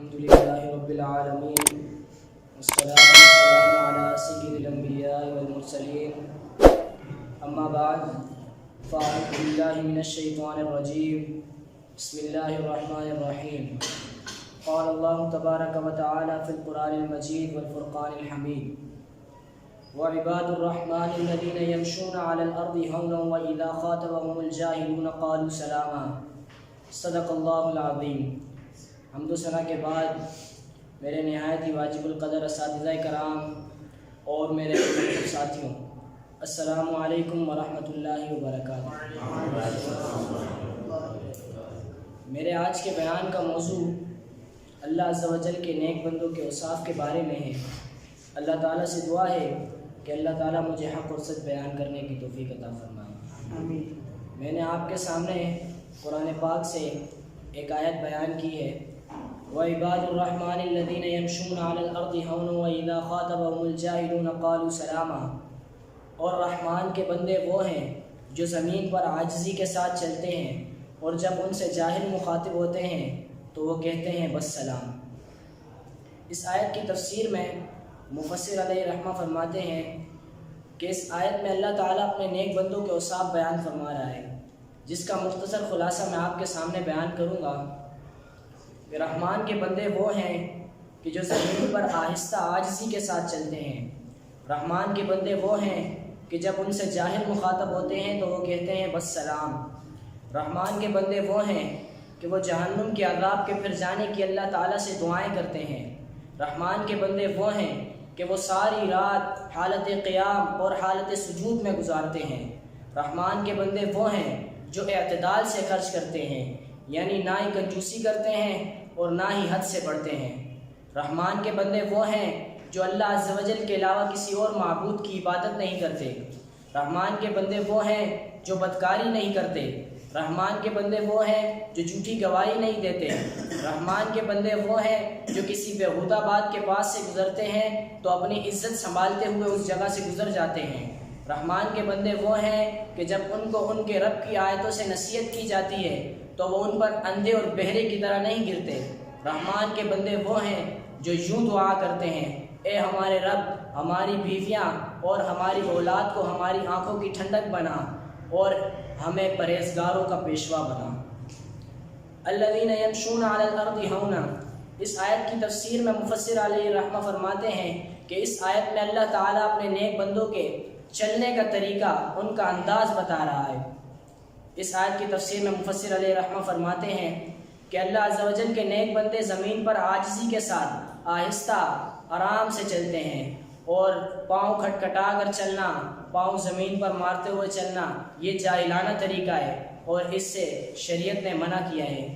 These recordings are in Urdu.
الحمد لله رب العالمين والصلاة والسلام على سيد الأنبياء والمرسلين أما بعد فأعوذ بالله من الشيطان الرجيم بسم الله الرحمن الرحيم قال الله تبارك وتعالى في القرآن المجيد والفرقان الحميد وعباد الرحمن الذين يمشون على الأرض هونا وإذا خاطبهم الجاهلون قالوا سلاما صدق اللہ العظیم۔ حمد و ثنا کے بعد میرے نہایت ہی واجب القدر اساتذہ کرام اور میرے ساتھیوں، السلام علیکم ورحمۃ اللہ وبرکاتہ۔ میرے آج کے بیان کا موضوع اللہ عز و جل کے نیک بندوں کے اوصاف کے بارے میں ہے۔ اللہ تعالیٰ سے دعا ہے کہ اللہ تعالیٰ مجھے حق اور سچ بیان کرنے کی توفیق عطا فرمائے۔ میں نے آپ کے سامنے قرآن پاک سے ایک آیت بیان کی ہے، وَعِبَادُ الرَّحْمَنِ الَّذِينَ يَمْشُونَ عَلَى الْأَرْضِ هَوْنًا وَإِذَا خَاطَبَهُمُ الْجَاهِلُونَ قَالُوا سَلَامًا، اور رحمان کے بندے وہ ہیں جو زمین پر عاجزی کے ساتھ چلتے ہیں اور جب ان سے جاہل مخاطب ہوتے ہیں تو وہ کہتے ہیں بس سلام۔ اس آیت کی تفسیر میں مفسر علیہ رحمہ فرماتے ہیں کہ اس آیت میں اللہ تعالیٰ اپنے نیک بندوں کے اوصاف بیان فرما رہا ہے، جس کا مختصر خلاصہ میں آپ کے سامنے بیان کروں گا کہ رحمان کے بندے وہ ہیں کہ جو زمین پر آہستہ عاجزی کے ساتھ چلتے ہیں۔ رحمان کے بندے وہ ہیں کہ جب ان سے جاہل مخاطب ہوتے ہیں تو وہ کہتے ہیں بس سلام۔ رحمان کے بندے وہ ہیں کہ وہ جہنم کے عذاب کے پھر جانے کی اللہ تعالیٰ سے دعائیں کرتے ہیں۔ رحمان کے بندے وہ ہیں کہ وہ ساری رات حالت قیام اور حالت سجود میں گزارتے ہیں۔ رحمان کے بندے وہ ہیں جو اعتدال سے خرچ کرتے ہیں، یعنی نہ ہی کنجوسی کرتے ہیں اور نہ ہی حد سے بڑھتے ہیں۔ رحمان کے بندے وہ ہیں جو اللہ عز و جل کے علاوہ کسی اور معبود کی عبادت نہیں کرتے۔ رحمان کے بندے وہ ہیں جو بدکاری نہیں کرتے۔ رحمان کے بندے وہ ہیں جو جھوٹی گواہی نہیں دیتے۔ رحمان کے بندے وہ ہیں جو کسی بیہودہ بات کے پاس سے گزرتے ہیں تو اپنی عزت سنبھالتے ہوئے اس جگہ سے گزر جاتے ہیں۔ رحمان کے بندے وہ ہیں کہ جب ان کو ان کے رب کی آیتوں سے نصیحت کی جاتی ہے تو وہ ان پر اندھے اور بہرے کی طرح نہیں گرتے۔ رحمان کے بندے وہ ہیں جو یوں دعا کرتے ہیں، اے ہمارے رب، ہماری بیویاں اور ہماری اولاد کو ہماری آنکھوں کی ٹھنڈک بنا اور ہمیں پرہیزگاروں کا پیشوا بنا۔ الذین یمشون علی الارض ہونا، اس آیت کی تفسیر میں مفسر علیہ رحمہ فرماتے ہیں کہ اس آیت میں اللہ تعالیٰ اپنے نیک بندوں کے چلنے کا طریقہ، ان کا انداز بتا رہا ہے۔ اس آیت کی تفسیر میں مفسر علیہ رحمہ فرماتے ہیں کہ اللہ عز و جل کے نیک بندے زمین پر عاجزی کے ساتھ آہستہ آرام سے چلتے ہیں، اور پاؤں کھٹکھٹا کر چلنا، پاؤں زمین پر مارتے ہوئے چلنا، یہ جاہلانہ طریقہ ہے اور اس سے شریعت نے منع کیا ہے۔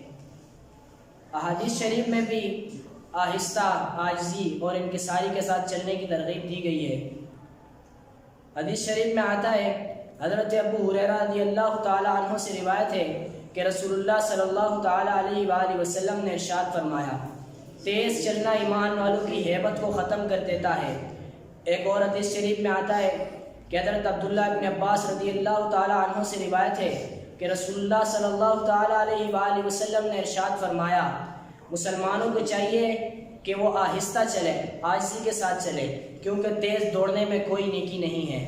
احادیث شریف میں بھی آہستہ، عاجزی اور انکساری کے ساتھ چلنے کی ترغیب دی گئی ہے۔ حدیث شریف میں آتا ہے، حضرت ابو ہریرہ رضی اللہ تعالی عنہ سے روایت ہے کہ رسول اللہ صلی اللہ تعالی علیہ وآلہ وسلم نے ارشاد فرمایا، تیز چلنا ایمان والوں کی ہیبت کو ختم کر دیتا ہے۔ ایک اور حدیث شریف میں آتا ہے کہ حضرت عبداللہ ابن عباس رضی اللہ تعالی عنہ سے روایت ہے کہ رسول اللہ صلی اللہ تعالی علیہ وآلہ وسلم نے ارشاد فرمایا، مسلمانوں کو چاہیے کہ وہ آہستہ چلے، عاجزی کے ساتھ چلے، کیونکہ تیز دوڑنے میں کوئی نیکی نہیں ہے۔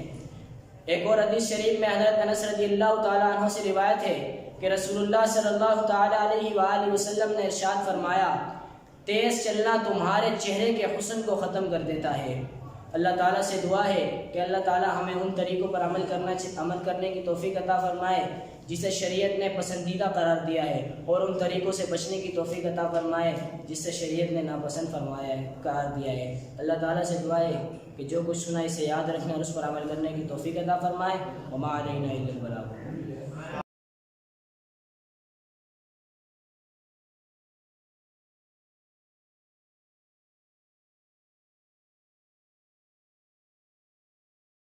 ایک اور حدیث شریف میں حضرت انس رضی اللہ تعالی عنہ سے روایت ہے کہ رسول اللہ صلی اللہ تعالی علیہ وآلہ وسلم نے ارشاد فرمایا، تیز چلنا تمہارے چہرے کے حسن کو ختم کر دیتا ہے۔ اللہ تعالیٰ سے دعا ہے کہ اللہ تعالیٰ ہمیں ان طریقوں پر عمل کرنے کی توفیق عطا فرمائے جسے شریعت نے پسندیدہ قرار دیا ہے، اور ان طریقوں سے بچنے کی توفیق عطا فرمائے جس سے شریعت نے ناپسند فرمایا ہے، قرار دیا ہے۔ اللہ تعالیٰ سے دعا ہے کہ جو کچھ سنا اسے یاد رکھنے اور اس پر عمل کرنے کی توفیق عطا فرمائے۔ وما علینا الا البلاغ۔